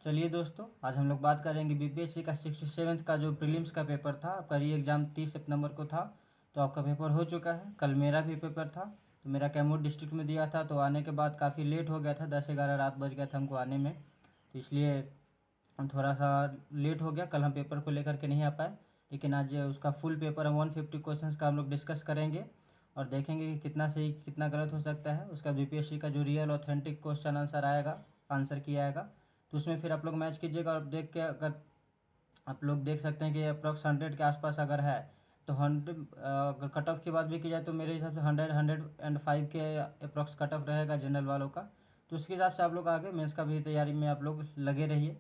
चलिए दोस्तों, आज हम लोग बात करेंगे बीपीएससी का 67th का जो प्रीलिम्स का पेपर था। आपका री एग्ज़ाम 30 सितंबर को था, तो आपका पेपर हो चुका है। कल मेरा भी पेपर था, तो मेरा कैमूर डिस्ट्रिक्ट में दिया था। तो आने के बाद काफ़ी लेट हो गया था, 10-11 रात बज गया था हमको आने में, तो इसलिए थोड़ा सा लेट हो गया। कल हम पेपर को लेकर के नहीं आ पाए, लेकिन आज उसका फुल पेपर हम 150 क्वेश्चंस का हम लोग डिस्कस करेंगे और देखेंगे कि कितना सही कितना गलत हो सकता है। उसका बीपीएससी का जो रियल ऑथेंटिक क्वेश्चन आंसर आएगा, आंसर किया आएगा, तो उसमें फिर आप लोग मैच कीजिएगा। और देख के अगर आप लोग देख सकते हैं कि अप्रॉक्स 100 के आसपास अगर है, तो 100 अगर कट ऑफ की बात भी की जाए तो मेरे हिसाब से 100-105 के अप्रॉक्स कट ऑफ रहेगा जनरल वालों का। तो उसके हिसाब से आप लोग आगे मेंस का भी तैयारी में आप लोग लगे रहिए।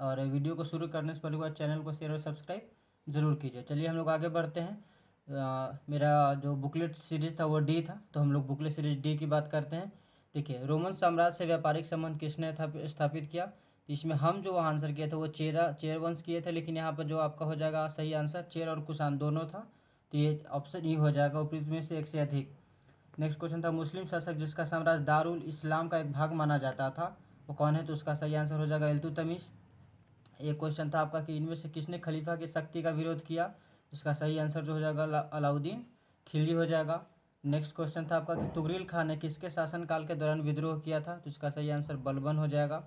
और वीडियो को शुरू करने से पहले चैनल को शेयर और सब्सक्राइब ज़रूर कीजिए। चलिए हम लोग आगे बढ़ते हैं। मेरा जो बुकलेट सीरीज़ था वो डी था, तो हम लोग बुकलेट सीरीज डी की बात करते हैं। देखिए, रोमन साम्राज्य से व्यापारिक संबंध किसने स्थापित किया? तो इसमें हम जो आंसर किए थे वो चेर वंश किए थे, लेकिन यहाँ पर जो आपका हो जाएगा सही आंसर चेर और कुषाण दोनों था, तो ये ऑप्शन ई हो जाएगा, उपयुक्त में से एक से अधिक। नेक्स्ट क्वेश्चन था, मुस्लिम शासक जिसका साम्राज्य दारुल इस्लाम का एक भाग माना जाता था, वो कौन है? तो उसका सही आंसर हो जाएगा इल्तुतमिश। एक क्वेश्चन था आपका कि इनमें से किसने खलीफा की शक्ति का विरोध किया? इसका सही आंसर जो हो जाएगा अलाउद्दीन खिलजी हो जाएगा। नेक्स्ट क्वेश्चन था आपका कि तुगरिल खान ने किसके शासनकाल के दौरान विद्रोह किया था? तो इसका सही आंसर बलबन हो जाएगा।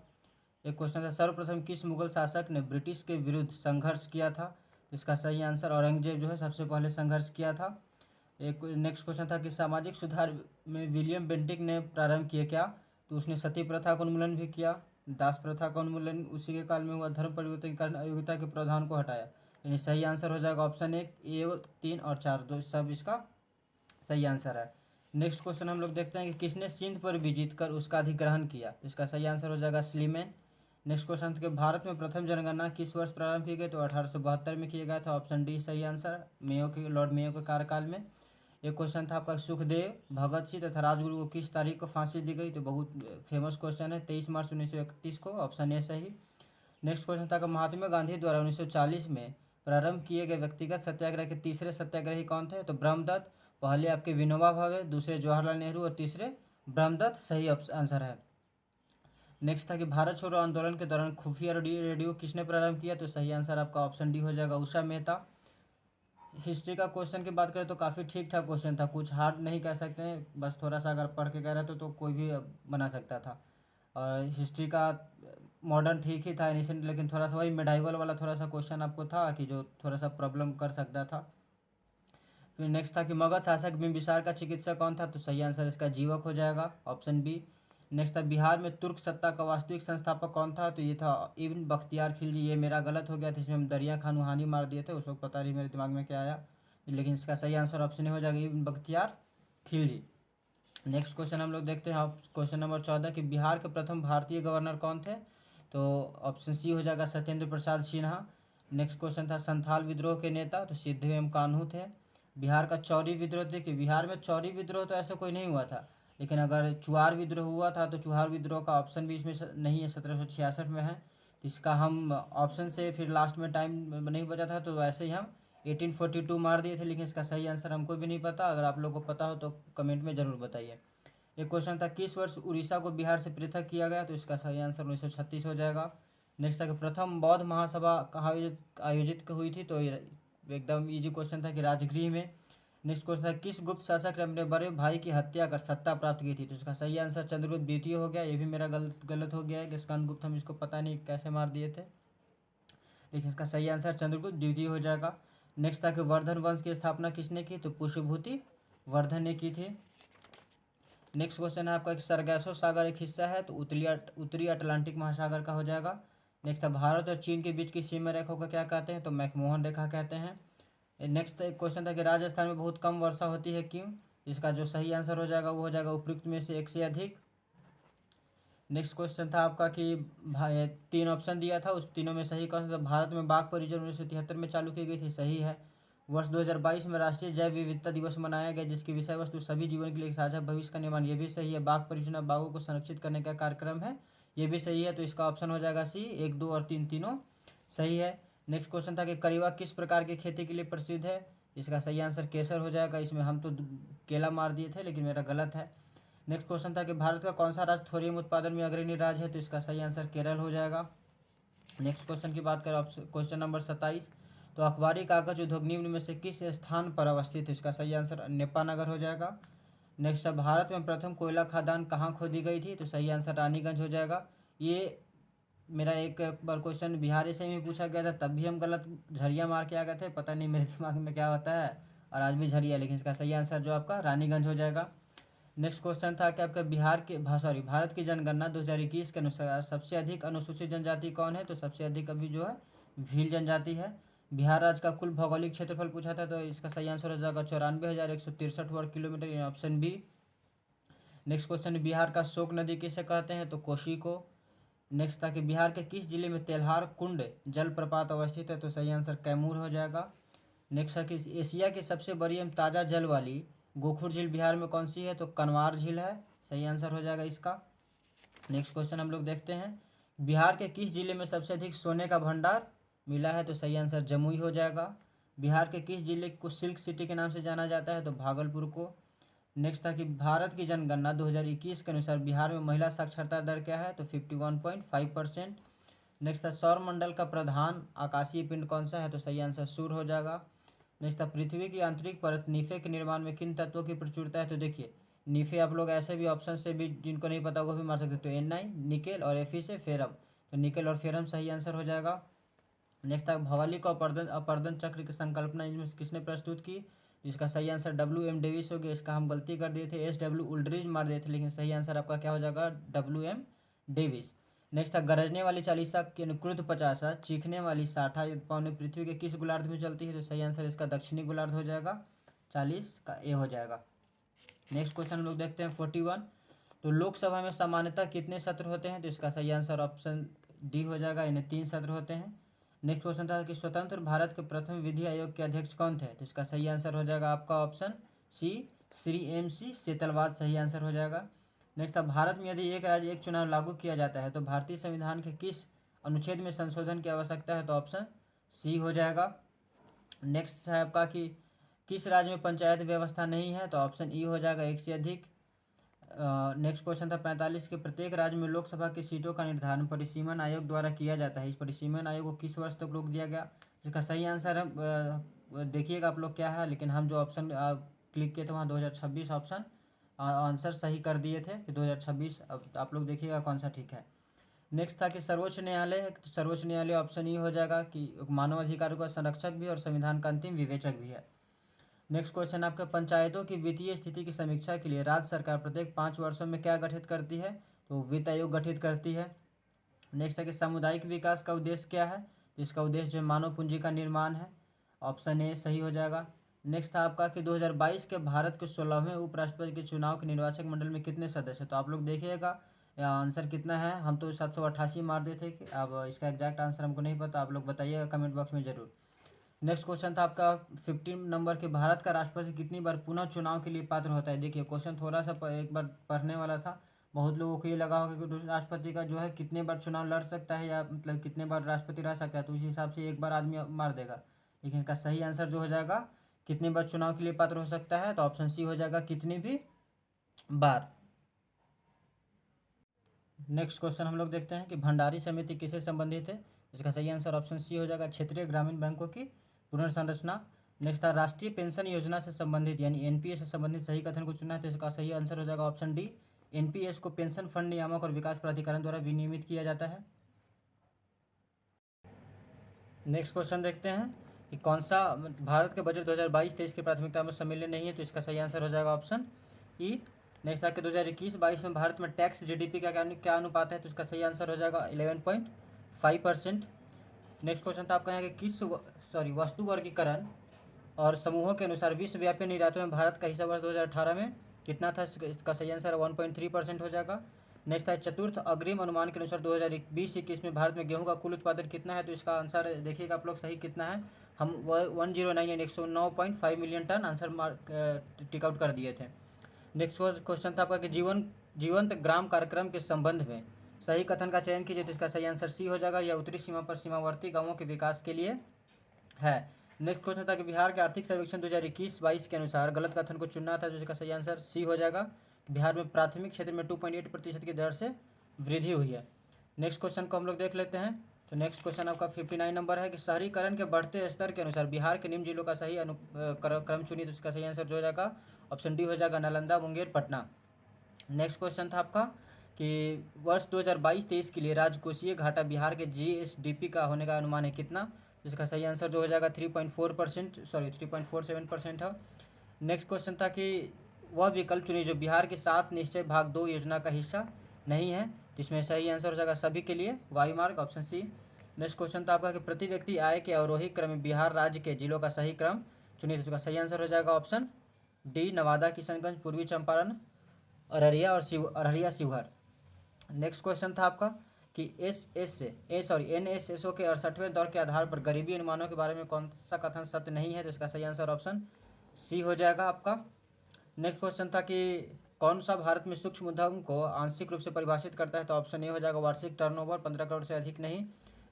एक क्वेश्चन था, सर्वप्रथम किस मुगल शासक ने ब्रिटिश के विरुद्ध संघर्ष किया था? इसका सही आंसर औरंगजेब जो है सबसे पहले संघर्ष किया था। एक नेक्स्ट क्वेश्चन था कि सामाजिक सुधार में विलियम बेंटिक ने प्रारंभ किया क्या? तो उसने सती प्रथा का उन्मूलन भी किया, दास प्रथा का उन्मूलन उसी के काल में हुआ, धर्म परिवर्तन के कारण अयोग्यता के प्रावधान को हटाया। यानी सही आंसर हो जाएगा ऑप्शन एक, ए 3 और 4 दो सब इसका सही आंसर है। नेक्स्ट क्वेश्चन हम लोग देखते हैं कि किसने सिंध पर भी जीतकर उसका अधिग्रहण किया? इसका सही आंसर हो जाएगा स्लीमेन। नेक्स्ट क्वेश्चन कि भारत में प्रथम जनगणना किस वर्ष प्रारंभ की गई? तो 1872 में किया गया था, ऑप्शन डी सही आंसर, लॉर्ड मेयो के कार्यकाल में। एक क्वेश्चन था आपका सुखदेव, भगत सिंह तथा राजगुरु को किस तारीख को फांसी दी गई? तो बहुत फेमस क्वेश्चन है, 23 मार्च 1931 को, ऑप्शन ए सही। नेक्स्ट क्वेश्चन था कि महात्मा गांधी द्वारा 1940 में प्रारंभ किए गए व्यक्तिगत सत्याग्रह के तीसरे सत्याग्रही कौन थे? तो ब्रह्मदत्त। पहले आपके विनोबा भावे, दूसरे जवाहरलाल नेहरू और तीसरे ब्रह्मदत्त सही आंसर है। नेक्स्ट था कि भारत छोड़ो आंदोलन के दौरान खुफिया रेडियो किसने प्रारंभ किया? तो सही आंसर आपका ऑप्शन डी हो जाएगा, उषा मेहता। हिस्ट्री का क्वेश्चन की बात करें तो काफ़ी ठीक ठाक क्वेश्चन था, कुछ हार्ड नहीं कह सकते हैं, बस थोड़ा सा अगर पढ़ के कह रहे तो कोई भी बना सकता था। और हिस्ट्री का मॉडर्न ठीक ही था एनिसेंट, लेकिन थोड़ा सा वही मेडाइवल वाला थोड़ा सा क्वेश्चन आपको था कि जो थोड़ा सा प्रॉब्लम कर सकता था। फिर नेक्स्ट था कि मगध शासक बिंबिसार का चिकित्सक कौन था? तो सही आंसर इसका जीवक हो जाएगा, ऑप्शन बी। नेक्स्ट था बिहार में तुर्क सत्ता का वास्तविक संस्थापक कौन था? तो ये था इब्न बख्तियार खिलजी। ये मेरा गलत हो गया था, इसमें हम दरिया खान वहानी मार दिए थे, उस वक्त पता नहीं मेरे दिमाग में क्या आया, लेकिन इसका सही आंसर ऑप्शन हो जाएगा इब्न बख्तियार खिलजी। नेक्स्ट क्वेश्चन हम लोग देखते हैं, क्वेश्चन नंबर 14 कि बिहार के प्रथम भारतीय गवर्नर कौन थे? तो ऑप्शन सी हो जाएगा सत्येंद्र प्रसाद सिन्हा। नेक्स्ट क्वेश्चन था संथाल विद्रोह के नेता, तो सिद्धू कान्हू थे। बिहार का चौरी विद्रोह, देखिए बिहार में चौरी विद्रोह तो ऐसा कोई नहीं हुआ था, लेकिन अगर चुहार विद्रोह हुआ था तो चुहार विद्रोह का ऑप्शन भी इसमें नहीं है, 1766 में है। तो इसका हम ऑप्शन से फिर लास्ट में टाइम नहीं बचा था, तो वैसे ही हम 1842 मार दिए थे, लेकिन इसका सही आंसर हमको भी नहीं पता। अगर आप लोग को पता हो तो कमेंट में ज़रूर बताइए। एक क्वेश्चन था किस वर्ष उड़ीसा को बिहार से पृथक किया गया? तो इसका सही आंसर 1936 हो जाएगा। नेक्स्ट था कि प्रथम बौद्ध महासभा कहाँ आयोजित हुई थी? तो एकदम इजी क्वेश्चन था कि राजगृह में। नेक्स्ट क्वेश्चन था किस गुप्त शासक ने अपने बड़े भाई की हत्या कर सत्ता प्राप्त की थी? तो इसका सही आंसर चंद्रगुप्त द्वितीय हो गया। ये भी मेरा गलत हो गया है कि स्कंदगुप्त हम इसको पता नहीं कैसे मार दिए थे, लेकिन इसका सही आंसर चंद्रगुप्त द्वितीय हो जाएगा। नेक्स्ट था कि वर्धन वंश की स्थापना किसने की? तो पुष्यभूति वर्धन ने की थी। नेक्स्ट क्वेश्चन है आपका, सरगैसो सागर एक हिस्सा है, तो उत्तरी अटलांटिक महासागर का हो जाएगा। नेक्स्ट है भारत और चीन के बीच की सीमा रेखा को क्या कहते हैं? तो मैकमोहन रेखा कहते हैं। नेक्स्ट क्वेश्चन था कि राजस्थान में बहुत कम वर्षा होती है, क्यों? इसका जो सही आंसर हो जाएगा वो हो जाएगा उपयुक्त में से एक से अधिक। नेक्स्ट क्वेश्चन था आपका कि 3 ऑप्शन दिया था, उस तीनों में सही कौन सा था? भारत में बाघ परिजन 1973 में चालू की गई थी, सही है। वर्ष 2022 में राष्ट्रीय जैव विविधता दिवस मनाया गया, जिसकी विषय वस्तु सभी जीवन के लिए एक साझा भविष्य का निर्माण, ये भी सही है। बाघ परियोजना बाघों को संरक्षित करने का कार्यक्रम है, ये भी सही है। तो इसका ऑप्शन हो जाएगा सी, 1, 2 और 3 तीनों सही है। नेक्स्ट क्वेश्चन था कि करीवा किस प्रकार की खेती के लिए प्रसिद्ध है? इसका सही आंसर केसर हो जाएगा। इसमें हम तो केला मार दिए थे, लेकिन मेरा गलत है। नेक्स्ट क्वेश्चन था कि भारत का कौन सा राज्य थोरियम उत्पादन में अग्रणी राज्य है, तो इसका सही आंसर केरल हो जाएगा। नेक्स्ट क्वेश्चन की बात करें, क्वेश्चन नंबर 27, तो अखबारी कागज उद्योग निम्न में से किस स्थान पर अवस्थित है, इसका सही आंसर नेपानगर हो जाएगा। नेक्स्ट है, भारत में प्रथम कोयला खदान कहाँ खोदी गई थी, तो सही आंसर रानीगंज हो जाएगा। ये मेरा एक बार क्वेश्चन बिहार से में पूछा गया था, तब भी हम गलत झरिया मार के आ गए थे, पता नहीं मेरे दिमाग में क्या होता है, और आज भी झरिया, लेकिन इसका सही आंसर जो आपका रानीगंज हो जाएगा। नेक्स्ट क्वेश्चन था कि आपका भारत की जनगणना 2021 के अनुसार सबसे अधिक अनुसूचित जनजाति कौन है, तो सबसे अधिक अभी जो है भील जनजाति है। बिहार राज्य का कुल भौगोलिक क्षेत्रफल पूछा था, तो इसका सही आंसर हो जाएगा 94,163 वर्ग kilometre, option B. Next question, Bihar का शोक नदी किसे कहते हैं, तो कोसी को। नेक्स्ट था कि बिहार के किस जिले में तेल्हार कुंड जलप्रपात अवस्थित है, तो सही आंसर कैमूर हो जाएगा। नेक्स्ट है कि एशिया की सबसे बड़ी एवं ताज़ा जल वाली गोखुर झील बिहार में कौन सी है, तो कनवार झील है, सही आंसर हो जाएगा इसका। नेक्स्ट क्वेश्चन हम लोग देखते हैं, बिहार के किस जिले में सबसे अधिक सोने का भंडार मिला है, तो सही आंसर जमुई हो जाएगा। बिहार के किस जिले को सिल्क सिटी के नाम से जाना जाता है, तो भागलपुर को। नेक्स्ट था कि भारत की जनगणना 2021 के अनुसार बिहार में महिला साक्षरता दर क्या है, तो 51.5%। नेक्स्ट था, सौर मंडल का प्रधान आकाशीय पिंड कौन सा है, तो सही आंसर सूर्य हो जाएगा। नेक्स्ट था, पृथ्वी की आंतरिक परत नीफे के निर्माण में किन तत्वों की प्रचुरता है, तो देखिए नीफे आप लोग ऐसे भी ऑप्शन से भी जिनको नहीं पता वो भी मार सकते, तो Ni निकेल, और Fe से फेरम, तो निकेल और फेरम सही आंसर हो जाएगा। नेक्स्ट था, भौगोलिक अपर्दन अपर्दन चक्र की संकल्पना इनमें किसने प्रस्तुत की, इसका सही आंसर WM डेविस हो गया। इसका हम गलती कर दिए थे, SW उल्ड्रिज मार दिए थे, लेकिन सही आंसर आपका क्या हो जाएगा, WM डेविस। नेक्स्ट था, गरजने वाली चालीसा की क्रुद्ध पचासा चीखने वाली साठा पौने पृथ्वी के किस गोलार्ध में चलती है, तो सही आंसर इसका दक्षिणी गोलार्ध हो जाएगा, 40 का ए हो जाएगा। नेक्स्ट क्वेश्चन हम लोग देखते हैं 41, तो लोकसभा में सामान्यतः कितने सत्र होते हैं, तो इसका सही आंसर ऑप्शन डी हो जाएगा, इन्हें 3 सत्र होते हैं। नेक्स्ट क्वेश्चन था कि स्वतंत्र भारत के प्रथम विधि आयोग के अध्यक्ष कौन थे, तो इसका सही आंसर हो जाएगा आपका ऑप्शन सी, श्री MC सेतलवाद सही आंसर हो जाएगा। नेक्स्ट था, भारत में यदि एक राज्य एक चुनाव लागू किया जाता है तो भारतीय संविधान के किस अनुच्छेद में संशोधन की आवश्यकता है, तो ऑप्शन सी हो जाएगा। नेक्स्ट है आपका कि किस राज्य में पंचायत व्यवस्था नहीं है, तो ऑप्शन ई हो जाएगा, एक से अधिक। नेक्स्ट क्वेश्चन था 45, के प्रत्येक राज्य में लोकसभा की सीटों का निर्धारण परिसीमन आयोग द्वारा किया जाता है, इस परिसीमन आयोग को किस वर्ष तक रोक दिया गया, इसका सही आंसर है देखिएगा आप लोग क्या है, लेकिन हम जो ऑप्शन क्लिक किए थे वहाँ 2026 ऑप्शन आंसर सही कर दिए थे कि 2026, अब आप लोग देखिएगा कौन सा ठीक है। नेक्स्ट था कि सर्वोच्च न्यायालय, तो सर्वोच्च न्यायालय ऑप्शन ई हो जाएगा कि मानव अधिकारों का संरक्षक भी और संविधान का अंतिम विवेचक भी है। नेक्स्ट क्वेश्चन आपके, पंचायतों की वित्तीय स्थिति की समीक्षा के लिए राज्य सरकार प्रत्येक 5 वर्षों में क्या गठित करती है, तो वित्त आयोग गठित करती है। नेक्स्ट है कि सामुदायिक विकास का उद्देश्य क्या है, तो इसका उद्देश्य जो मानव पूंजी का निर्माण है, ऑप्शन ए सही हो जाएगा। नेक्स्ट था आपका कि 2022 के भारत के 16वें उपराष्ट्रपति के चुनाव के निर्वाचक मंडल में कितने सदस्य, तो आप लोग देखिएगा आंसर कितना है, हम तो 788 मार दिए थे, अब इसका एग्जैक्ट आंसर हमको नहीं पता, आप लोग बताइएगा कमेंट बॉक्स में ज़रूर। नेक्स्ट क्वेश्चन था आपका 15 नंबर के, भारत का राष्ट्रपति कितनी बार पुनः चुनाव के लिए पात्र होता है, देखिए क्वेश्चन थोड़ा सा एक बार पढ़ने वाला था, बहुत लोगों को ये लगा होगा कि राष्ट्रपति का जो है कितने बार चुनाव लड़ सकता है या मतलब कितने बार राष्ट्रपति रह सकता है, तो उस हिसाब से एक बार आदमी मार देगा, लेकिन इसका सही आंसर जो हो जाएगा कितनी बार चुनाव के लिए पात्र हो सकता है, तो ऑप्शन सी हो जाएगा, कितनी भी बार। नेक्स्ट क्वेश्चन हम लोग देखते हैं कि भंडारी समिति किससे संबंधित है, इसका सही आंसर ऑप्शन सी हो जाएगा, क्षेत्रीय ग्रामीण बैंकों की पुनर्संरचना। नेक्स्ट था, राष्ट्रीय पेंशन योजना से संबंधित यानी NPS से संबंधित सही कथन को चुना है, तो इसका सही आंसर हो जाएगा ऑप्शन डी, NPS को पेंशन फंड नियामक और विकास प्राधिकरण द्वारा विनियमित किया जाता है। नेक्स्ट क्वेश्चन देखते हैं कि कौन सा भारत के बजट 2022-23 की प्राथमिकता में सम्मिलित नहीं है, तो इसका सही आंसर हो जाएगा ऑप्शन ई। नेक्स्ट था कि 2021-22 में भारत में टैक्स GDP का क्या अनुपात है, तो इसका सही आंसर हो जाएगा 11.5%। नेक्स्ट क्वेश्चन था आपका यहाँ कि किस वस्तु वर्गीकरण और समूहों के अनुसार विश्वव्यापी निर्यातों में भारत का हिस्सा वर्ष 2018 में कितना था, इसका सही आंसर 1.3% हो जाएगा। नेक्स्ट है, चतुर्थ अग्रिम अनुमान के अनुसार 2020-21 में भारत में गेहूं का कुल उत्पादन कितना है, तो इसका आंसर देखिएगा आप लोग सही कितना है, हम 109.5 million ton answer tick out कर दिए थे। नेक्स्ट क्वेश्चन था आपका कि जीवंत ग्राम कार्यक्रम के संबंध में सही कथन का चयन कीजिए, तो इसका सही आंसर सी हो जाएगा, यह उत्तरी सीमा पर सीमावर्ती गाँवों के विकास के लिए है। नेक्स्ट क्वेश्चन था कि बिहार के आर्थिक सर्वेक्षण 2021-22 के अनुसार गलत कथन को चुनना था, तो इसका सही आंसर सी हो जाएगा बिहार में प्राथमिक क्षेत्र में 2.8% की दर से वृद्धि हुई है। नेक्स्ट क्वेश्चन को हम लोग देख लेते हैं। तो नेक्स्ट क्वेश्चन आपका 59 नंबर है कि शहरीकरण के बढ़ते स्तर के अनुसार बिहार के निम्न जिलों का सही क्रम चुनिए। तो इसका सही आंसर जो हो जाएगा ऑप्शन डी हो जाएगा, नालंदा, मुंगेर, पटना। नेक्स्ट क्वेश्चन था आपका कि वर्ष 2022-23 के लिए राजकोषीय घाटा बिहार के जीएसडीपी का होने का अनुमान है कितना। इसका सही आंसर जो हो जाएगा 3.47% है। नेक्स्ट क्वेश्चन था कि वह विकल्प चुनिए जो बिहार के 7 निश्चय भाग 2 योजना का हिस्सा नहीं है। तो इसमें सही आंसर हो जाएगा सभी के लिए वायु मार्ग, ऑप्शन सी। नेक्स्ट क्वेश्चन था आपका कि प्रति व्यक्ति आय के अवरोही क्रम में बिहार राज्य के जिलों का सही क्रम चुनिए। तो इसका सही आंसर हो जाएगा ऑप्शन डी, नवादा, किशनगंज, पूर्वी चंपारण, अररिया शिवहर। नेक्स्ट क्वेश्चन था आपका कि एनएसएसओ के 68वें दौर के आधार पर गरीबी अनुमानों के बारे में कौन सा कथन सत्य नहीं है। तो इसका सही आंसर ऑप्शन सी हो जाएगा आपका। नेक्स्ट क्वेश्चन था कि कौन सा भारत में सूक्ष्म उद्यम को आंशिक रूप से परिभाषित करता है। तो ऑप्शन ए हो जाएगा वार्षिक टर्नओवर 15 करोड़ से अधिक नहीं।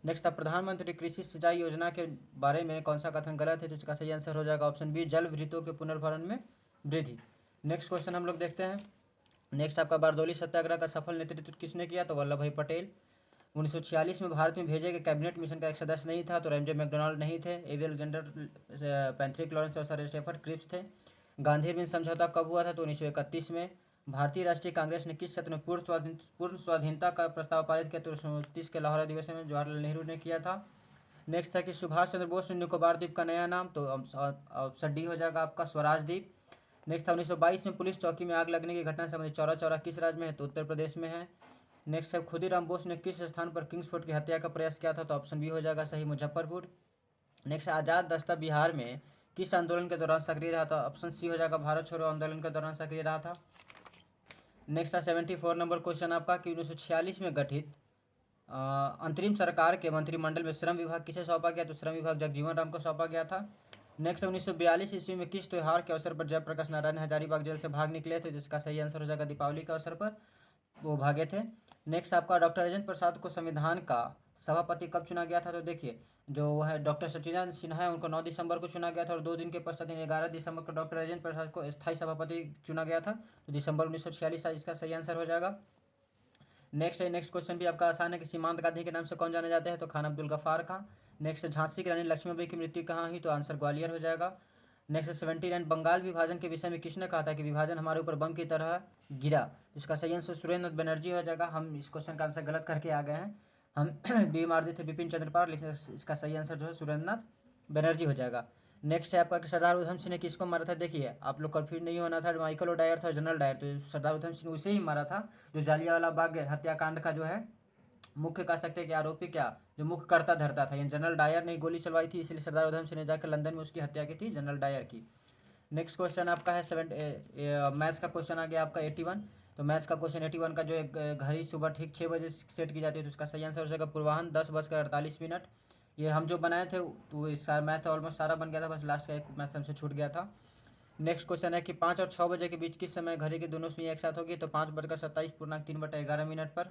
नेक्स्ट था प्रधानमंत्री कृषि सिंचाई योजना के बारे में कौन सा कथन गलत है। तो इसका सही आंसर हो जाएगा ऑप्शन बी, जल वृत्तों के पुनर्भरण में वृद्धि। नेक्स्ट क्वेश्चन हम लोग देखते हैं। नेक्स्ट आपका बारदौली सत्याग्रह का सफल नेतृत्व किसने किया। तो वल्लभ भाई पटेल। 1946 में भारत में भेजे गए कैबिनेट मिशन का एक सदस्य नहीं था। तो रैमजे मैकडोनाल्ड नहीं थे। एवी अलेक्जेंडर, पैट्रिक लॉरेंस और सर स्टेफर्ड क्रिप्स थे। गांधी अरविंद समझौता कब हुआ था। तो 1931 में। भारतीय राष्ट्रीय कांग्रेस ने किस क्षेत्र में पूर्ण स्वाधीनता का प्रस्ताव पारित किया। तो 1929 के लाहौर अधिवेशन में जवाहरलाल नेहरू ने किया था। नेक्स्ट है कि सुभाष चंद्र बोस ने निकोबार द्वीप का नया नाम। तो ऑप्शन डी हो जाएगा आपका स्वराज द्वीप। नेक्स्ट था 1922 में पुलिस चौकी में आग लगने की घटना से संबंधित चौरा चौरा किस राज्य में है। तो उत्तर प्रदेश में है। नेक्स्ट है खुदीराम बोस ने किस स्थान पर किंग्सफोर्ड की हत्या का प्रयास किया था। तो ऑप्शन बी हो जाएगा सही, मुजफ्फरपुर। नेक्स्ट आज़ाद दस्ता बिहार में किस आंदोलन के दौरान सक्रिय रहा था। ऑप्शन सी हो जाएगा भारत छोड़ो आंदोलन के दौरान सक्रिय रहा था। नेक्स्ट है 74 नंबर क्वेश्चन आपका कि 1946 में गठित अंतरिम सरकार के मंत्रिमंडल में श्रम विभाग किसे सौंपा गया। तो श्रम विभाग जगजीवन राम को सौंपा गया था। नेक्स्ट 1942 ईस्वी में किस त्यौहार के अवसर पर जयप्रकाश नारायण हजारीबाग जेल से भाग निकले थे। जिसका सही आंसर हो जाएगा दीपावली के अवसर पर वो भागे थे। नेक्स्ट आपका डॉक्टर राजेंद्र प्रसाद को संविधान का सभापति कब चुना गया था। तो देखिए जो है डॉक्टर सचिदानंद सिन्हा है उनको 9 दिसंबर को चुना गया था और 2 दिन के पश्चात 11 दिसंबर को डॉक्टर राजेंद्र प्रसाद को स्थायी सभापति चुना गया था। तो दिसंबर 1946 इसका सही आंसर हो जाएगा। नेक्स्ट क्वेश्चन भी आपका आसान है कि सीमांत गांधी के नाम से कौन जाने जाते हैं। तो खान अब्दुल गफ्फार खां। नेक्स्ट झांसी की रानी लक्ष्मीबाई की मृत्यु कहाँ हुई। तो आंसर ग्वालियर हो जाएगा। नेक्स्ट 79 बंगाल विभाजन के विषय में किसने कहा था कि विभाजन हमारे ऊपर बम की तरह गिरा। इसका सही आंसर सुरेंद्र नाथ बनर्जी हो जाएगा। हम इस क्वेश्चन का आंसर गलत करके आ गए हैं, हम बी मार दिए थे बिपिन चंद्र पाल, लेकिन इसका सही आंसर जो है सुरेंद्र नाथ बनर्जी हो जाएगा। नेक्स्ट है आपका कि सरदार उधम सिंह ने किसको मारा था। देखिए आप लोग कन्फ्यूज नहीं होना था, माइकल ओडायर था, जनरल डायर। तो सरदार उधम सिंह उसे ही मारा था जो जालियांवाला बाग हत्याकांड का जो है मुख्य कह सकते हैं कि आरोपी, क्या जो मुख्य करता धरता था। ये जनरल डायर ने गोली चलवाई थी, इसलिए सरदार उधम सिंह ने जाकर लंदन में उसकी हत्या की थी, जनरल डायर की। नेक्स्ट क्वेश्चन आपका है मैथ्स का क्वेश्चन आ गया आपका 81। तो मैथ्स का क्वेश्चन 81 का जो एक घड़ी सुबह ठीक 6 बजे सेट की जाती है। तो उसका सही आंसर हो जाएगा पूर्वाह्न 10:48। ये हम जो बनाए थे तो इसका मैथ ऑलमोस्ट सारा बन गया था, बस लास्ट का एक मैथ हमसे छूट गया था। नेक्स्ट क्वेश्चन है कि 5 और 6 बजे के बीच किस समय घड़ी की दोनों सुइयां एक साथ होगी। तो 5:27 पर 3/11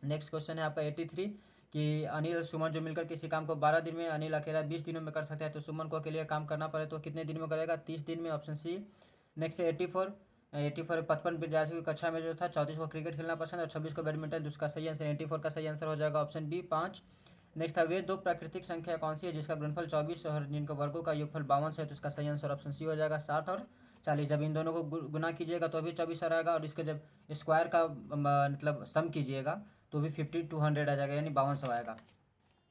नेक्स्ट क्वेश्चन है आपका 83 कि अनिल और सुमन जो मिलकर किसी काम को 12 दिन में, अनिल अकेला 20 दिनों में कर सकता है। तो सुमन को अकेले काम करना पड़े तो कितने दिन में करेगा, 30 दिन में, ऑप्शन सी। नेक्स्ट 84 55 विद्यार्थियों की कक्षा में जो था 34 को क्रिकेट खेलना पसंद और 26 को बैडमिंटन। तो उसका सही आंसर 84 का सही आंसर हो जाएगा ऑप्शन बी 5। नेक्स्ट है वे दो प्राकृतिक संख्या कौन सी है जिसका गुणनफल 24 और जिनका वर्गों का योगफल 52 है। तो इसका सही आंसर ऑप्शन सी हो जाएगा 60 और 40। जब इन दोनों को गुना कीजिएगा तो भी 24 आएगा और इसके जब स्क्वायर का मतलब सम कीजिएगा तो भी 5200 आ जाएगा, यानी 5200 आएगा।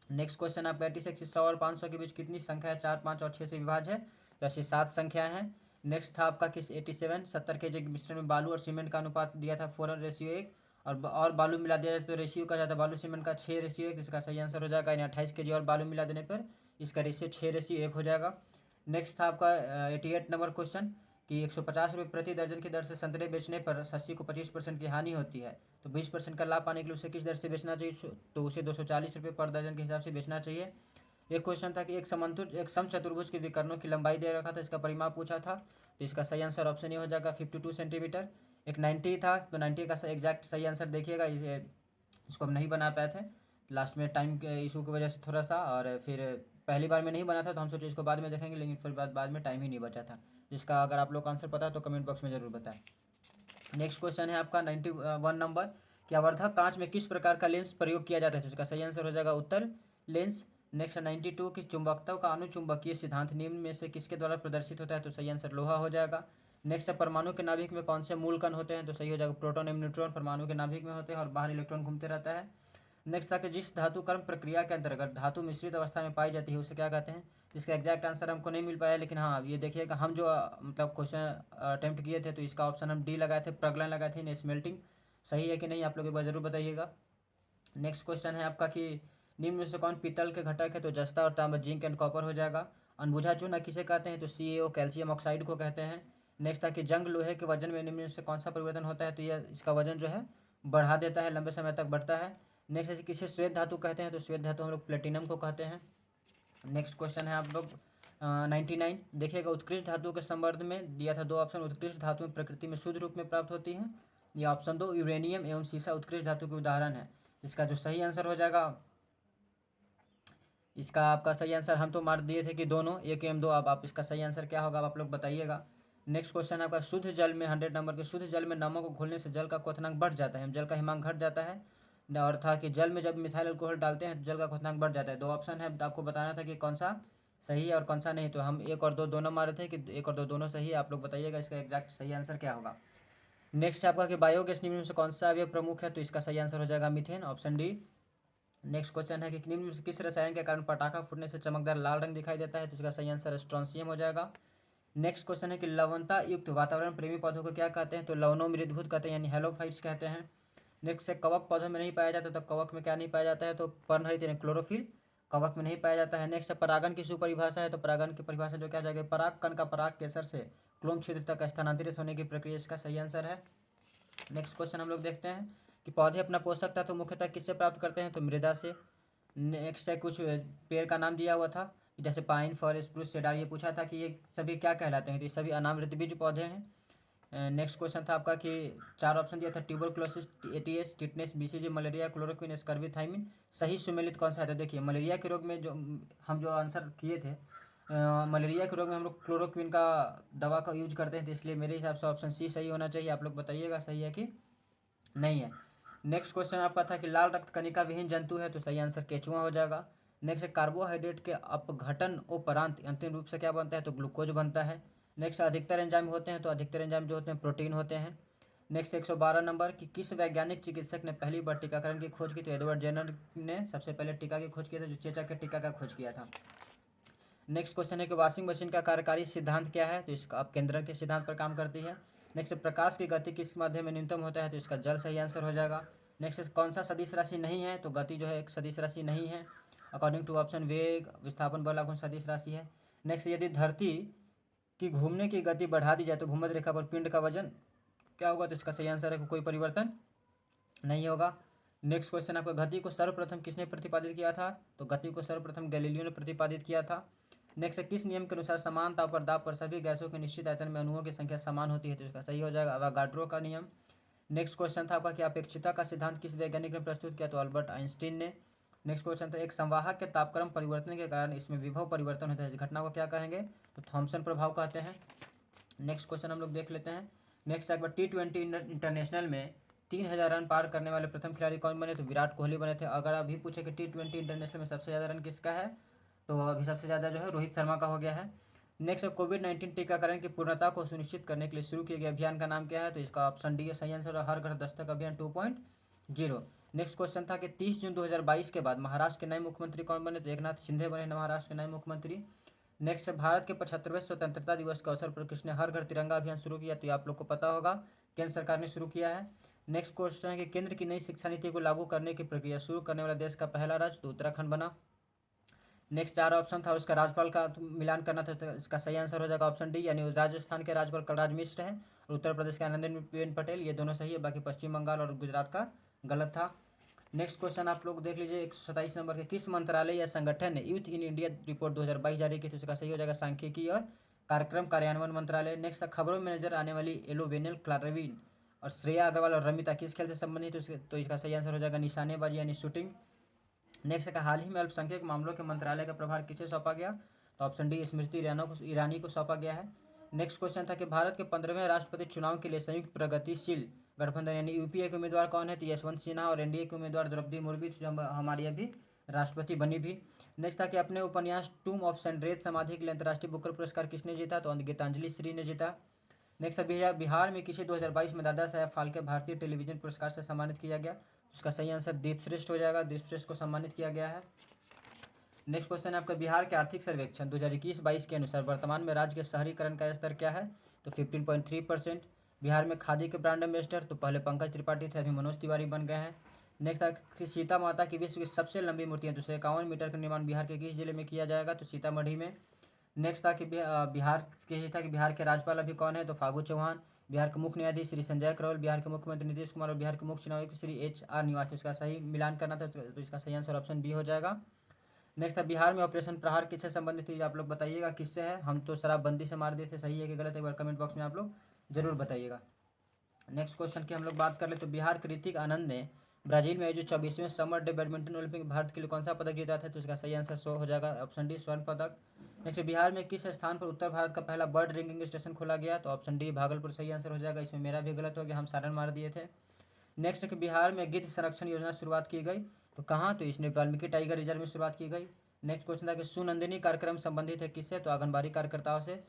नेक्स्ट क्वेश्चन आपका 86 100 और 500 के बीच कितनी संख्या है, 4 5 और 6 से विभाज्य है। तो ऐसी 7 संख्या है। नेक्स्ट था आपका किस 87 70 के जी के मिश्रण में बालू और सीमेंट का अनुपात दिया था 4:1 और बालू मिला दिया जाए तो रेशियो का जाता है बालू सीमेंट का 6:1। इसका सही आंसर हो जाएगा, यानी 28 के जी और बालू मिला देने पर इसका रेशियो 6:1 हो जाएगा। नेक्स्ट था आपका 88 नंबर क्वेश्चन कि 150 रुपये प्रति दर्जन की दर से संतरे बेचने पर शशि को 25% की हानि होती है। तो 20% का लाभ पाने के लिए उसे किस दर से बेचना चाहिए। तो उसे 240 रुपये पर दर्जन के हिसाब से बेचना चाहिए। एक क्वेश्चन था कि एक समचतुर्भुज के विकर्णों की लंबाई दे रखा था, इसका परिमाप पूछा था। तो इसका सही आंसर ऑप्शन ए हो जाएगा 52 सेंटीमीटर। एक 90 था, तो 90 का एग्जैक्ट सही आंसर देखिएगा, इसको हम नहीं बना पाए थे लास्ट में टाइम के इशू की वजह से थोड़ा सा, और फिर पहली बार में नहीं बना था तो हम सोचे इसको बाद में देखेंगे, लेकिन फिर बाद में टाइम ही नहीं बचा था। जिसका अगर आप लोग का आंसर पता है तो कमेंट बॉक्स में ज़रूर बताएं। नेक्स्ट क्वेश्चन है आपका 91 नंबर कि आवर्धक कांच में किस प्रकार का लेंस प्रयोग किया जाता है, तो इसका सही आंसर हो जाएगा उत्तर लेंस। नेक्स्ट 92 की चुंबकत्व का अनुचुंबकीय सिद्धांत निम्न में से किसके द्वारा प्रदर्शित होता है, तो सही आंसर लोहा हो जाएगा। नेक्स्ट है परमाणु के नाभिक में कौन से मूल कण होते हैं, तो सही हो जाएगा प्रोटॉन एवं न्यूट्रॉन परमाणु के नाभिक में होते हैं और बाहर इलेक्ट्रॉन घूमते रहता है। नेक्स्ट था कि जिस धातु कर्म प्रक्रिया के अंतर्गत धातु मिश्रित अवस्था में पाई जाती है उसे क्या कहते हैं, इसका एग्जैक्ट आंसर हमको नहीं मिल पाया, लेकिन हाँ ये देखिएगा हम जो मतलब क्वेश्चन अटेम्प्ट किए थे तो इसका ऑप्शन हम डी लगाए थे, प्रगलन लगाए थे, स्मेल्टिंग। सही है कि नहीं आप लोग एक बार जरूर बताइएगा। नेक्स्ट क्वेश्चन है आपका कि निम्न में से कौन पीतल के घटक है, तो जस्ता और तांबा जिंक एंड कॉपर हो जाएगा। अनबुझा चूना किसे कहते हैं, तो CaO कैल्शियम ऑक्साइड को कहते हैं। नेक्स्ट था कि जंग लोहे के वजन में निम्न में से कौन सा परिवर्तन होता है, तो यह इसका वजन जो है बढ़ा देता है, लंबे समय तक बढ़ता है। नेक्स्ट है किसे श्वेत धातु कहते हैं, तो श्वेत धातु हम लोग प्लेटिनम को कहते हैं। नेक्स्ट क्वेश्चन है आप लोग 99 देखिएगा उत्कृष्ट धातु के संबंध में दिया था दो ऑप्शन, उत्कृष्ट धातुएं प्रकृति में शुद्ध रूप में प्राप्त होती हैं, ये ऑप्शन 2 यूरेनियम एवं सीसा उत्कृष्ट धातु के उदाहरण है। इसका जो सही आंसर हो जाएगा, इसका आपका सही आंसर हम तो मार दिए थे कि दोनों 1 एवं 2, अब आप इसका सही आंसर क्या होगा आप लोग बताइएगा। नेक्स्ट क्वेश्चन आपका शुद्ध जल में 100 नंबर के शुद्ध जल में नमक को घोलने से जल का क्वथनांक बढ़ जाता है, जल का हिमांक घट जाता है। और था कि जल में जब मिथाइल अल्कोहल डालते हैं तो जल का क्वथनांक बढ़ जाता है। दो ऑप्शन है, आपको बताना था कि कौन सा सही है और कौन सा नहीं, तो हम 1 और 2 दोनों मारे थे कि 1 और 2 दोनों सही है, आप लोग बताइएगा इसका एग्जैक्ट सही आंसर क्या होगा। नेक्स्ट आपका कि बायोगैस निम्न में से कौन सा अवयव प्रमुख है, तो इसका सही आंसर हो जाएगा methane, option D. Next question है कि निम्न में से किस रसायन के कारण पटाखा फूटने से चमकदार लाल रंग दिखाई देता है, तो इसका सही आंसर स्ट्रोंसियम हो जाएगा। नेक्स्ट क्वेश्चन है कि लवणता युक्त वातावरण प्रेमी पौधों को क्या कहते हैं, तो लवणों मृदभूत कहते हैं यानी हेलोफाइट्स कहते हैं। नेक्स्ट है कवक पौधों में नहीं पाया जाता, तो कवक में क्या नहीं पाया जाता है, तो पर्णहरित यानी क्लोरोफिल कवक में नहीं पाया जाता है। नेक्स्ट है परागन की सुपरिभाषा है, तो परागन की परिभाषा जो क्या जाएगा, पराग कण का पराग केसर से क्लोम छिद्र तक स्थानांतरित होने की प्रक्रिया, इसका सही आंसर है। नेक्स्ट क्वेश्चन हम लोग देखते हैं कि पौधे अपना पोषक तत्व मुख्यतः किससे प्राप्त करते हैं, तो मृदा से। नेक्स्ट है कुछ पेड़ का नाम दिया हुआ था जैसे पाइन फॉर स्प्रूस सेडार, ये पूछा था कि ये सभी क्या कहलाते हैं, तो ये सभी अनावृतबीज पौधे हैं। नेक्स्ट क्वेश्चन था आपका कि 4 ऑप्शन दिया था tuberculosis, ATS, tetanus, BCG, malaria, chloroquine, scurvy thiamine, सही सुमेलित कौन सा है, तो देखिए मलेरिया के रोग में जो हम जो आंसर किए थे मलेरिया के रोग में हम लोग क्लोरोक्विन का दवा का यूज करते हैं, तो इसलिए मेरे हिसाब से ऑप्शन सी सही होना चाहिए, आप लोग बताइएगा सही है कि नहीं है। नेक्स्ट क्वेश्चन आपका था कि लाल रक्त कणिका विहीन जंतु है, तो सही आंसर केचुआ हो जाएगा। नेक्स्ट कार्बोहाइड्रेट के अपघटन उपरांत अंतिम रूप से क्या बनता है, तो ग्लूकोज बनता है। नेक्स्ट अधिकतर एंजाइम होते हैं, तो अधिकतर एंजाइम जो होते हैं प्रोटीन होते हैं। नेक्स्ट 112 नंबर कि किस वैज्ञानिक चिकित्सक ने पहली बार टीकाकरण की खोज की, तो एडवर्ड जेनर ने सबसे पहले टीका की खोज किया था, जो चेचा के टीका का खोज किया था। नेक्स्ट क्वेश्चन है कि वॉशिंग मशीन का कार्यकारी सिद्धांत क्या है, तो इसका आप केंद्रक के सिद्धांत पर काम करती है। नेक्स्ट प्रकाश की गति किस माध्यम में न्यूनतम होता है, तो इसका जल सही आंसर हो जाएगा। नेक्स्ट कौन सा सदिश राशि नहीं है, तो गति जो है एक सदिश राशि नहीं है, अकॉर्डिंग टू ऑप्शन वेग विस्थापन बल आघूर्ण सदिश राशि है। नेक्स्ट यदि धरती की घूमने की गति बढ़ा दी जाए तो भूमध्य रेखा पर पिंड का वजन क्या होगा, तो इसका सही आंसर है कि कोई परिवर्तन नहीं होगा। नेक्स्ट क्वेश्चन आपका गति को सर्वप्रथम किसने प्रतिपादित किया था, तो गति को सर्वप्रथम गैलीलियो ने प्रतिपादित किया था। नेक्स्ट किस नियम के अनुसार समान ताप और दाब पर सभी गैसों के निश्चित आयतन में अणुओं की संख्या समान होती है, तो इसका सही हो जाएगा अवागाड्रो का नियम। नेक्स्ट क्वेश्चन था आपका कि अपेक्षिता का सिद्धांत किस वैज्ञानिक ने प्रस्तुत किया, तो अल्बर्ट आइंस्टीन ने। नेक्स्ट क्वेश्चन था एक संवाहक के तापक्रम परिवर्तन के कारण इसमें विभव परिवर्तन होता है, इस घटना को क्या कहेंगे, तो थॉमसन प्रभाव कहते हैं। नेक्स्ट क्वेश्चन हम लोग देख लेते हैं। नेक्स्ट एक बार T20 इंटरनेशनल में 3000 रन पार करने वाले प्रथम खिलाड़ी कौन बने, तो विराट कोहली बने थे। अगर अभी पूछे कि T20 इंटरनेशनल में सबसे ज़्यादा रन किसका है, तो अभी सबसे ज़्यादा जो है रोहित शर्मा का हो गया है। नेक्स्ट कोविड-19 टीकाकरण की पूर्णता को सुनिश्चित करने के लिए शुरू किए गए अभियान का नाम क्या है, तो इसका ऑप्शन डी है सही आंसर, हर घर दस्तक अभियान 2.0। नेक्स्ट क्वेश्चन था कि 30 जून 2022 के बाद महाराष्ट्र के नए मुख्यमंत्री कौन बने, तो एकनाथ शिंदे बने महाराष्ट्र के नए मुख्यमंत्री। नेक्स्ट भारत के 75वें स्वतंत्रता दिवस के अवसर पर किसने हर घर तिरंगा अभियान शुरू किया, तो ये आप लोग को पता होगा केंद्र सरकार ने शुरू किया है। नेक्स्ट क्वेश्चन है कि केंद्र की नई शिक्षा नीति को लागू करने की प्रक्रिया शुरू करने वाला देश का पहला राज्य, तो उत्तराखंड बना। नेक्स्ट 4 ऑप्शन था उसका राज्यपाल का मिलान करना था, तो इसका सही आंसर हो जाएगा ऑप्शन डी, यानी राजस्थान के राज्यपाल कलराज मिश्र हैं और उत्तर प्रदेश के आनंदीबेन पटेल, ये दोनों सही है, बाकी पश्चिम बंगाल और गुजरात का गलत था। नेक्स्ट क्वेश्चन आप लोग देख लीजिए 127 नंबर के किस मंत्रालय या संगठन ने यूथ इन इंडिया रिपोर्ट 2022 जारी की, तो इसका सही हो जाएगा सांख्यिकी और कार्यक्रम कार्यान्वयन मंत्रालय। नेक्स्ट खबरों में नजर आने वाली एलोवेनिल क्लारविन और श्रेया अग्रवाल और रमिता किस खेल से संबंधित, तो इसका सही आंसर हो जाएगा निशानेबाजी यानी शूटिंग। नेक्स्ट का हाल ही में अल्पसंख्यक मामलों के मंत्रालय का प्रभार किसे सौंपा गया, तो ऑप्शन डी स्मृति ईरानी को सौंपा गया है। नेक्स्ट क्वेश्चन था कि भारत के 15वें राष्ट्रपति चुनाव के लिए संयुक्त प्रगतिशील गठबंधन यानी यूपीए के उम्मीदवार कौन है? तो यशवंत सिन्हा, और एनडीए के उम्मीदवार द्रौपदी मुर्मू जो हमारी अभी राष्ट्रपति बनी भी। नेक्स्ट था कि अपने उपन्यास टूम ऑफ सेंड्रेथ समाधि के लिए अंतर्राष्ट्रीय बुकर पुरस्कार किसने जीता? तो गीतांजलि श्री ने जीता। नेक्स्ट है बिहार में किसी 2022 में दादा साहेब फाल्के भारतीय टेलीविजन पुरस्कार से सम्मानित किया गया? उसका सही आंसर दीपश्रेष्ठ हो जाएगा, दीपश्रेष्ठ को सम्मानित किया गया है। नेक्स्ट क्वेश्चन है आपका बिहार के आर्थिक सर्वेक्षण 2021-22 के अनुसार वर्तमान में राज्य के शहरीकरण का स्तर क्या है? तो 15.3%। बिहार में खादी के ब्रांड एम्बेसडर तो पहले पंकज त्रिपाठी थे, अभी मनोज तिवारी बन गए हैं। नेक्स्ट है सीता माता की विश्व की सबसे लंबी मूर्तियाँ 251 मीटर का निर्माण बिहार के किस जिले में किया जाएगा? तो सीतामढ़ी में। नेक्स्ट था कि बिहार के राज्यपाल अभी कौन है? तो फागू चौहान। बिहार के मुख्य न्यायाधीश श्री संजय करोल, बिहार के मुख्यमंत्री नीतीश कुमार और बिहार के मुख्य चुनाव आयुक्त श्री HR निवास। इसका सही मिलान करना था तो इसका सही आंसर ऑप्शन बी हो जाएगा। नेक्स्ट है बिहार में ऑपरेशन प्रहार किससे संबंधित है? आप लोग बताइएगा किससे है। हम तो शराबबंदी से मार दिए थे, सही है कि गलत, एक बार कमेंट बॉक्स में आप लोग जरूर बताइएगा। नेक्स्ट क्वेश्चन की हम लोग बात कर ले तो बिहार के ऋतिक आनंद ने ब्राजील में जो 24वें summer day badminton Olympic Bharat के लिए कौन सा पदक जीता था? तो इसका सही आंसर 100 हो जाएगा, ऑप्शन डी स्वर्ण पदक। नेक्स्ट बिहार में किस स्थान पर उत्तर भारत का पहला बर्ड रिंगिंग स्टेशन खोला गया? तो ऑप्शन डी भागलपुर सही आंसर हो जाएगा। इसमें मेरा भी गलत हो गया, हम सारण मार दिए थे। नेक्स्ट कि बिहार में गिद्ध संरक्षण योजना शुरुआत की गई तो कहाँ? तो इसने वाल्मीकि टाइगर रिजर्व में शुरुआत की गई। नेक्स्ट क्वेश्चन था कि सुनंदिनी कार्यक्रम संबंधित है किससे? तो आंगनबाड़ी कार्यकर्ताओं से,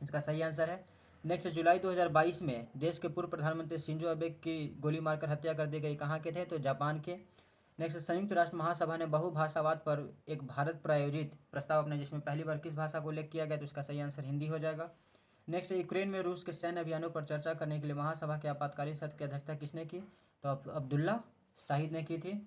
इसका सही आंसर है। नेक्स्ट जुलाई 2022 में देश के पूर्व प्रधानमंत्री शिंजो अबे की गोली मारकर हत्या कर दी गई, कहाँ के थे? तो जापान के। नेक्स्ट संयुक्त राष्ट्र महासभा ने बहुभाषावाद पर एक भारत प्रायोजित प्रस्ताव अपने जिसमें पहली बार किस भाषा को उल्लेख किया गया? तो इसका सही आंसर हिंदी हो जाएगा। नेक्स्ट यूक्रेन में रूस के सैन्य अभियानों पर चर्चा करने के लिए महासभा के आपातकालीन सत्र की अध्यक्षता किसने की? तो अब्दुल्ला शाहिद ने की थी।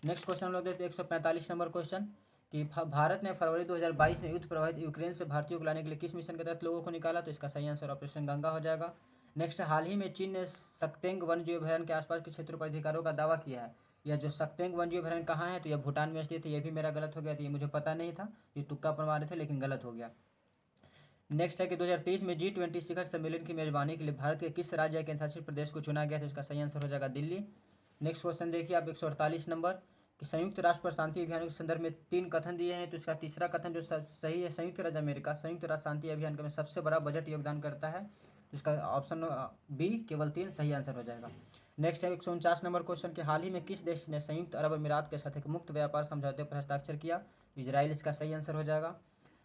नेक्स्ट क्वेश्चन हम लोग देखते हैं 145 नंबर क्वेश्चन कि भारत ने फरवरी 2022 में युद्ध प्रभावित यूक्रेन से भारतीयों को लाने के लिए किस मिशन के तहत लोगों को निकाला? तो इसका सही आंसर ऑपरेशन गंगा हो जाएगा। नेक्स्ट हाल ही में चीन ने सक्तेंग वन्यजीव अभयारण्य के आसपास के क्षेत्रों पर अधिकारों का दावा किया है। यह जो सक्तेंग वन्यजीव अभयारण्य कहाँ है? तो यह भूटान में स्थित है। यह भी मेरा गलत हो गया था, ये मुझे पता नहीं था, ये तुक्का पर मारे थे लेकिन गलत हो गया। नेक्स्ट है कि 2023 में G20 शिखर सम्मेलन की मेजबानी के लिए भारत के किस राज्य या केंद्रशासित प्रदेश को चुना गया? तो इसका सही आंसर हो जाएगा दिल्ली। नेक्स्ट क्वेश्चन देखिए आप 148 नंबर कि संयुक्त राष्ट्र पर शांति अभियान के संदर्भ में 3 कथन दिए हैं, तो इसका तीसरा कथन जो सही है, संयुक्त राज्य अमेरिका संयुक्त राष्ट्र शांति अभियान में सबसे बड़ा बजट योगदान करता है, तो इसका ऑप्शन बी केवल 3 सही आंसर हो जाएगा। नेक्स्ट है 149 नंबर क्वेश्चन कि हाल ही में किस देश ने संयुक्त अरब अमीरात के साथ एक मुक्त व्यापार समझौते पर हस्ताक्षर किया? इजराइल, इसका सही आंसर हो जाएगा।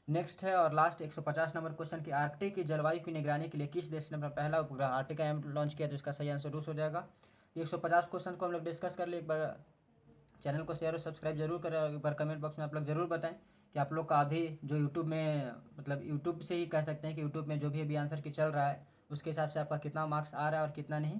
नेक्स्ट है और लास्ट 150 नंबर क्वेश्चन कि आर्कटिक की जलवायु की निगरानी के लिए किस देश ने अपना पहला उपग्रह आर्टिका एम लॉन्च किया? तो इसका सही आंसर रूस हो जाएगा। 150 क्वेश्चन को हम लोग डिस्कस कर लिए। एक बार चैनल को शेयर और सब्सक्राइब जरूर करें, एक बार कमेंट बॉक्स में आप लोग जरूर बताएं कि आप लोग का अभी जो यूट्यूब में मतलब यूट्यूब से ही कह सकते हैं कि यूट्यूब में जो भी अभी आंसर की चल रहा है उसके हिसाब से आपका कितना मार्क्स आ रहा है और कितना नहीं।